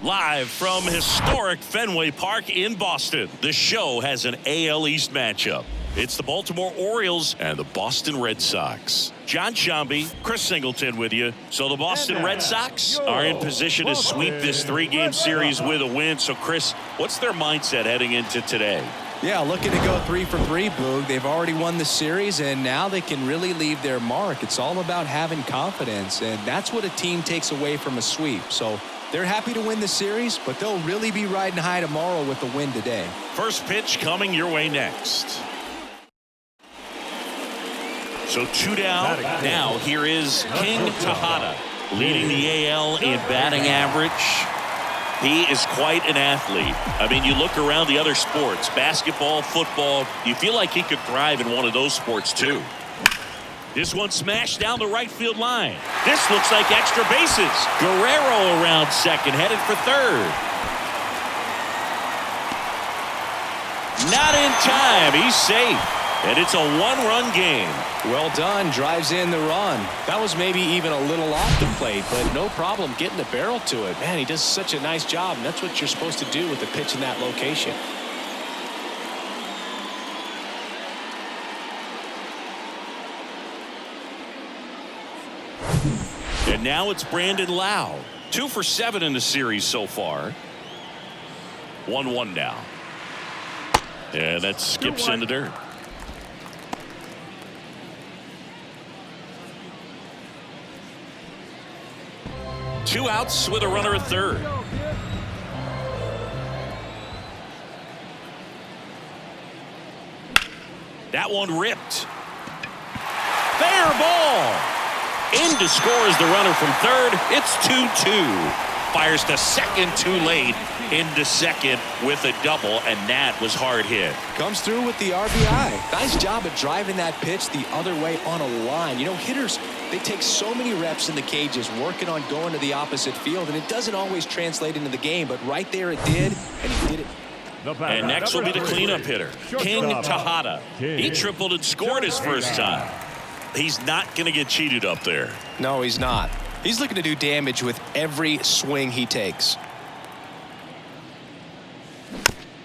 Live from historic Fenway Park in Boston, the show has an AL East matchup. It's the Baltimore Orioles and the Boston Red Sox. John Shambi, Chris Singleton with you. So the Boston Red Sox are in position to sweep this three-game series with a win. So, Chris, what's their mindset heading into today? Yeah, looking to go 3 for 3, Boog. They've already won the series, and now they can really leave their mark. It's all about having confidence, and that's what a team takes away from a sweep. So they're happy to win the series, but they'll really be riding high tomorrow with the win today. First pitch coming your way next. So 2 down. Now here is King Tejada, leading the AL in batting average. He is quite an athlete. I mean, you look around the other sports, basketball, football, you feel like he could thrive in one of those sports too. This one smashed down the right field line. This looks like extra bases. Guerrero around second, headed for third. Not in time. He's safe. And it's a one-run game. Well done. Drives in the run. That was maybe even a little off the plate, but no problem getting the barrel to it. Man, he does such a nice job, and that's what you're supposed to do with a pitch in that location. And now it's Brandon Lau. 2 for 7 in the series so far. 1-1 now. And that skips into dirt. 2 outs with a runner at third. That one ripped. Fair ball. In to score is the runner from third. It's 2-2. Fires to second too late. Into second with a double, and that was hard hit. Comes through with the RBI. Nice job at driving that pitch the other way on a line. You know, hitters, they take so many reps in the cages working on going to the opposite field, and it doesn't always translate into the game, but right there it did, and he did it. And next will be the cleanup hitter, King Tejada. He tripled and scored his first time. He's not going to get cheated up there. No, he's not. He's looking to do damage with every swing he takes.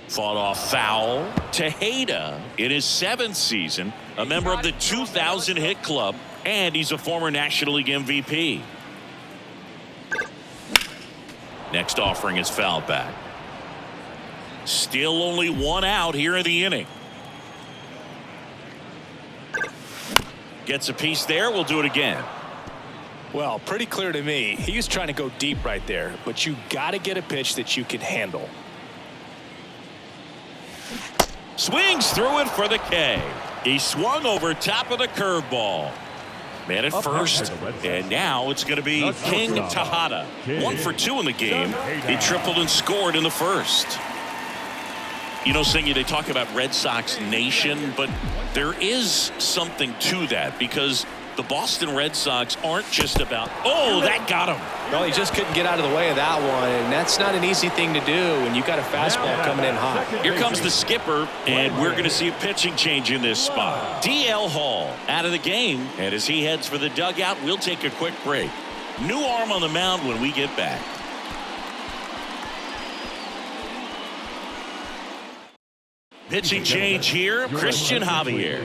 Fought off foul. Tejada, in his 7th season, a member of the 2000 hit club, and he's a former National League MVP. Next offering is fouled back. Still only 1 out here in the inning. Gets a piece there. We'll do it again. Well, pretty clear to me. He was trying to go deep right there, but you got to get a pitch that you can handle. Swings through it for the K. He swung over top of the curveball. Man at first, and now it's going to be King Tejada. 1 for 2 in the game. He tripled and scored in the first. You know, Singy, they talk about Red Sox Nation, but there is something to that because the Boston Red Sox aren't just about, oh, that got him. No, he just couldn't get out of the way of that one, and that's not an easy thing to do when you got a fastball coming in hot. Here comes the skipper, and we're going to see a pitching change in this spot. DL Hall out of the game, and as he heads for the dugout, we'll take a quick break. New arm on the mound when we get back. Pitching change here, Christian Javier.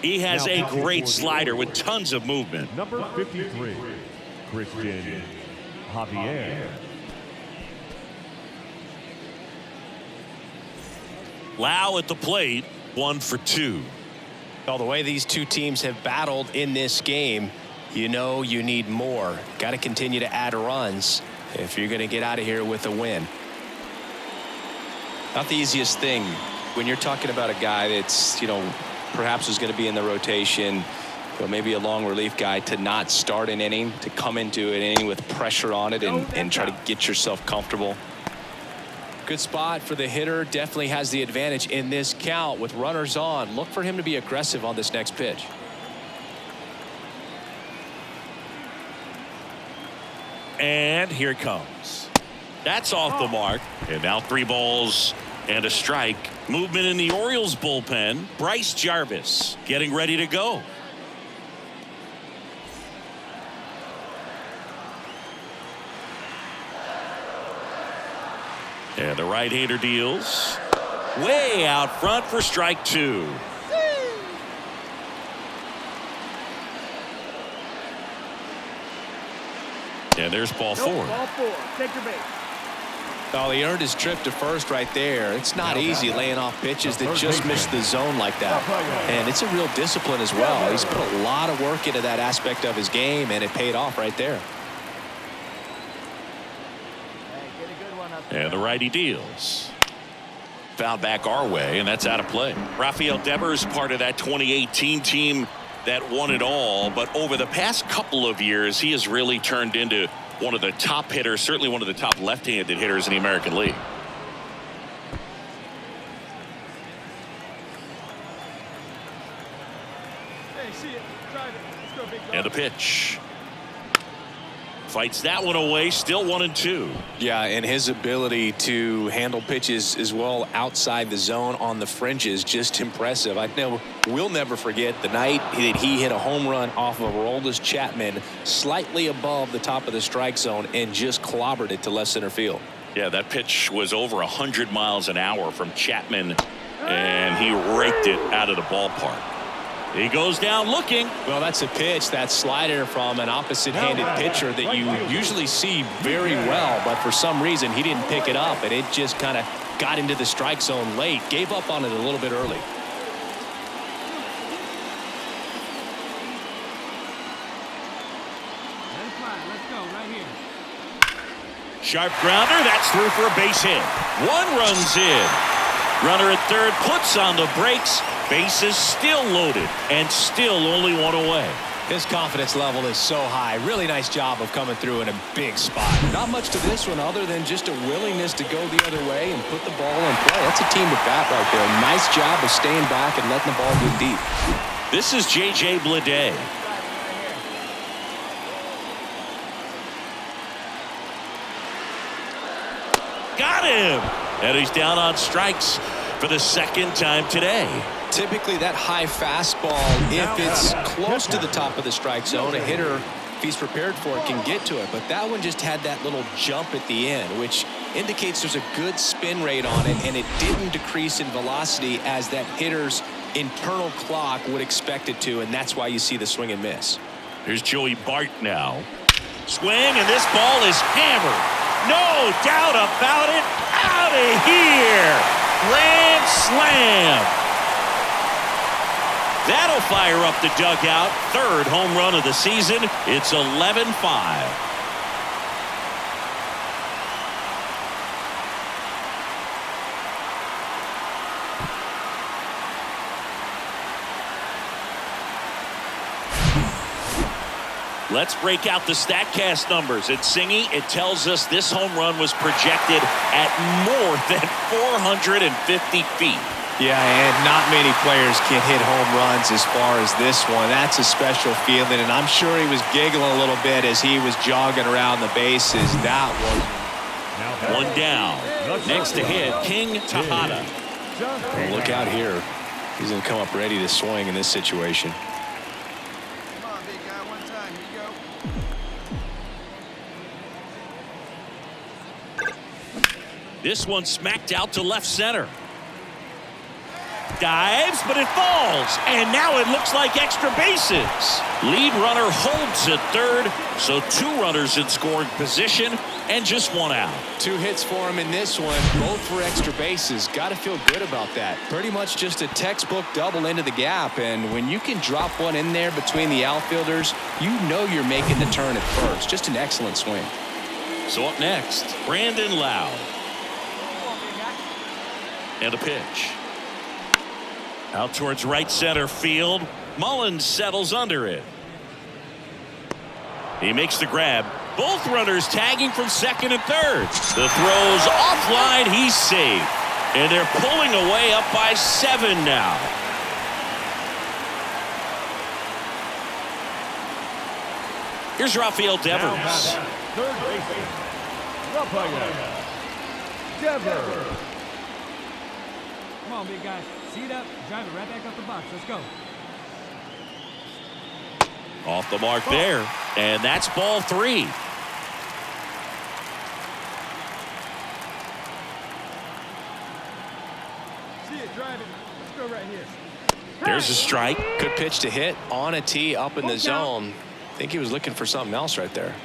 He has a great slider with tons of movement. Number 53, Christian Javier. Lau at the plate, 1 for 2. Well, the way these two teams have battled in this game, you know you need more. Got to continue to add runs if you're going to get out of here with a win. Not the easiest thing when you're talking about a guy that's, you know, perhaps is going to be in the rotation, maybe a long relief guy, to not start an inning, to come into an inning with pressure on it and try to get yourself comfortable. Good spot for the hitter. Definitely has the advantage in this count with runners on. Look for him to be aggressive on this next pitch. And here it comes. That's off the mark. And now 3 balls and a strike. Movement in the Orioles bullpen. Bryce Jarvis getting ready to go. And the right-hander deals way out front for strike 2. And there's ball 4. Ball 4. Take your base. Oh, he earned his trip to first right there. It's not easy laying off pitches that just miss the zone like that. And it's a real discipline as well. He's put a lot of work into that aspect of his game, and it paid off right there. And the righty deals. Foul back our way, and that's out of play. Rafael Devers part of that 2018 team that won it all, but over the past couple of years, he has really turned into one of the top hitters, certainly one of the top left-handed hitters in the American League. Hey, see it. Drive it. Let's go, big dog. And a pitch. Fights that one away, still 1-2. Yeah, and his ability to handle pitches as well outside the zone on the fringes, just impressive. I know we'll never forget the night that he hit a home run off of Aroldis Chapman slightly above the top of the strike zone and just clobbered it to left center field. Yeah, that pitch was over 100 miles an hour from Chapman, and he raked it out of the ballpark. He goes down looking. Well, that's a pitch, that slider from an opposite-handed pitcher that you usually see very well, but for some reason he didn't pick it up, and it just kind of got into the strike zone late. Gave up on it a little bit early. Let it fly. Let's go right here. Sharp grounder. That's through for a base hit. 1 runs in. Runner at third puts on the brakes. Bases still loaded and still only 1 away. His confidence level is so high. Really nice job of coming through in a big spot. Not much to this one other than just a willingness to go the other way and put the ball in play. That's a team at bat right there. Nice job of staying back and letting the ball go deep. This is J.J. Bleday. Got him! And he's down on strikes for the second time today. Typically that high fastball, if it's close to the top of the strike zone, a hitter, if he's prepared for it, can get to it. But that one just had that little jump at the end, which indicates there's a good spin rate on it, and it didn't decrease in velocity as that hitter's internal clock would expect it to, and that's why you see the swing and miss. Here's Joey Bart now. Swing, and this ball is hammered. No doubt about it. Out of here. Grand slam. That'll fire up the dugout. 3rd home run of the season. It's 11-5. Let's break out the StatCast numbers. At Singy, it tells us this home run was projected at more than 450 feet. Yeah, and not many players can hit home runs as far as this one. That's a special feeling, and I'm sure he was giggling a little bit as he was jogging around the bases. That was 1 down. Next to hit, King Tejada. Well, look out here. He's going to come up ready to swing in this situation. Come on, big guy. One time. Here you go. This one smacked out to left center. Dives, but it falls, and now it looks like extra bases. Lead runner holds at third, so 2 runners in scoring position and just 1 out. 2 hits for him in this one, both for extra bases. Got to feel good about that. Pretty much just a textbook double into the gap, and when you can drop one in there between the outfielders, you know you're making the turn at first. Just an excellent swing. So up next, Brandon Lau. And a pitch. Out towards right center field. Mullins settles under it. He makes the grab. Both runners tagging from second and third. The throw's offline. He's safe. And they're pulling away up by 7 now. Here's Rafael Devers. Third baseman, Rafael Devers. Come on, big guy. Seat up. Drive it right back up the box. Let's go. Off the mark there. And that's ball 3. drive it. Let's go right here. There's a strike. Good pitch to hit on a tee up in the zone. I think he was looking for something else right there.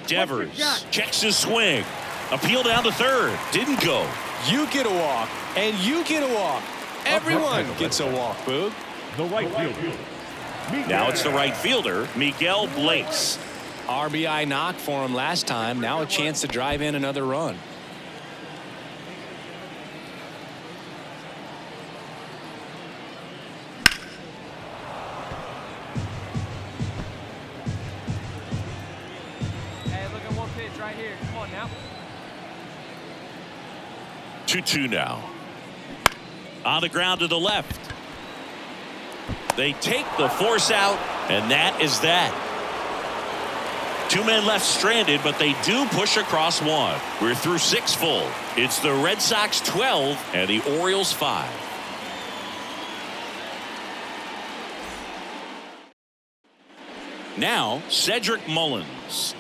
Devers checks his swing. Appeal down to third. Didn't go. You get a walk, and you get a walk. Everyone gets a walk, Boog. The right fielder. Now it's the right fielder, Miguel Blaze. RBI knock for him last time. Now a chance to drive in another run. Hey, look at one pitch right here. Come on now. 2-2 now. On the ground to the left. They take the force out, and that is that. 2 men left stranded, but they do push across one. We're through 6 full. It's the Red Sox 12 and the Orioles 5. Now, Cedric Mullins.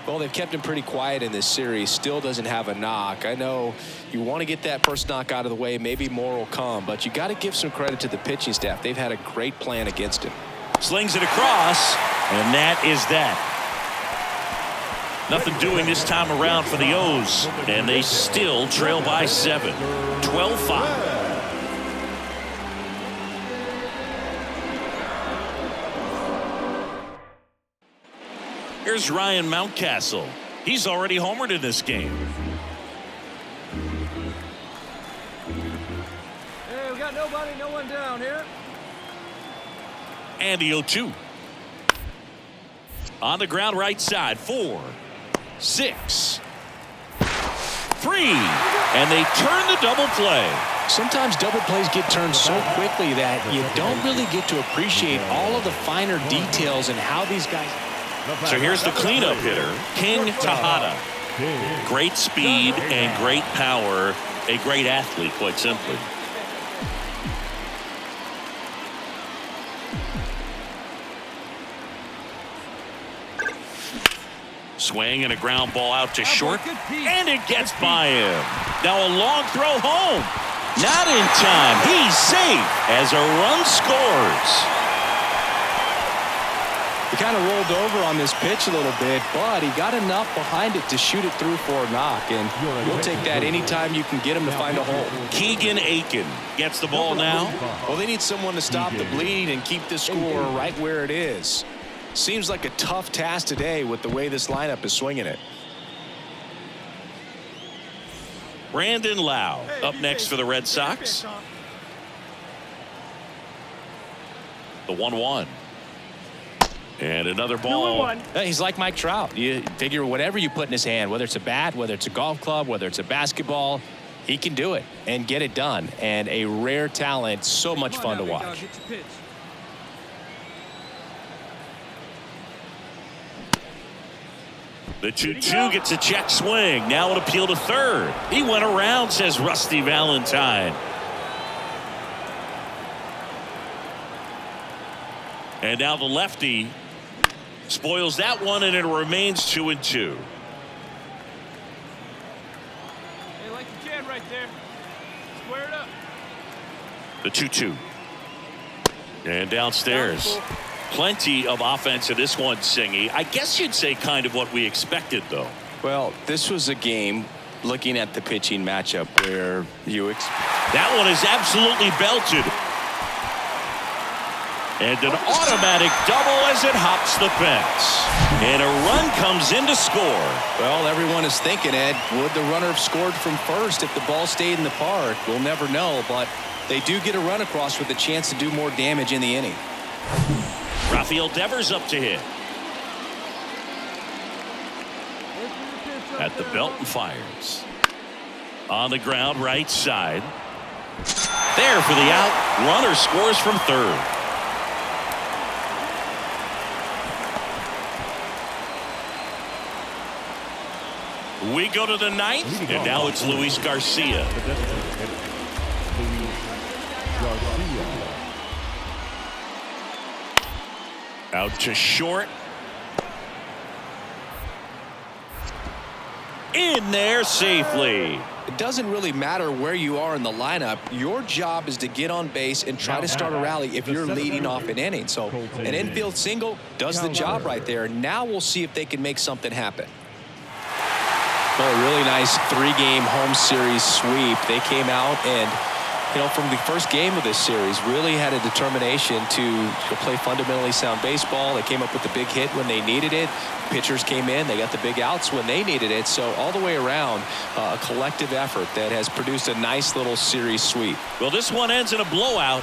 Well, they've kept him pretty quiet in this series. Still doesn't have a knock. I know you want to get that first knock out of the way. Maybe more will come, but you got to give some credit to the pitching staff. They've had a great plan against him. Slings it across, and that is that. Nothing doing this time around for the O's, and they still trail by 7. 12-5. Here's Ryan Mountcastle. He's already homered in this game. Hey, we got nobody, no one down here. And the 0-2. On the ground right side. 4, 6, 3. And they turn the double play. Sometimes double plays get turned so quickly that you don't really get to appreciate all of the finer details and how these guys. So here's the cleanup hitter, King Tejada. Great speed and great power. A great athlete, quite simply. Swing and a ground ball out to short, and it gets by him. Now a long throw home. Not in time. He's safe as a run scores. He kind of rolled over on this pitch a little bit, but he got enough behind it to shoot it through for a knock, and you'll take that anytime you can get him to find a hole. Keegan Aiken gets the ball now. Well, they need someone to stop the bleed and keep the score right where it is. Seems like a tough task today with the way this lineup is swinging it. Brandon Lau up next for the Red Sox. The 1-1. And another ball. He's like Mike Trout. You figure whatever you put in his hand, whether it's a bat, whether it's a golf club, whether it's a basketball, he can do it and get it done. And a rare talent, so much fun to watch. The 2-2 gets a check swing. Now an appeal to third. He went around, says Rusty Valentine. And now the lefty spoils that one, and it remains 2-2. Hey, like you can right there. Square it up. The 2-2. And downstairs. Plenty of offense in this one, Singy. I guess you'd say kind of what we expected, though. Well, this was a game, looking at the pitching matchup, where that one is absolutely belted. And an automatic double as it hops the fence. And a run comes in to score. Well, everyone is thinking, Ed, would the runner have scored from first if the ball stayed in the park? We'll never know, but they do get a run across with a chance to do more damage in the inning. Rafael Devers up to hit. At the belt and fires. On the ground right side. There for the out. Runner scores from third. We go to the ninth, and now it's Luis Garcia. Garcia. Out to short. In there safely. It doesn't really matter where you are in the lineup. Your job is to get on base and try to start a rally if you're leading off an inning. So an infield single does the job right there. Now we'll see if they can make something happen. Well, a really nice 3-game home series sweep. They came out and, from the first game of this series, really had a determination to play fundamentally sound baseball. They came up with the big hit when they needed it. Pitchers came in. They got the big outs when they needed it. So all the way around, a collective effort that has produced a nice little series sweep. Well, this one ends in a blowout.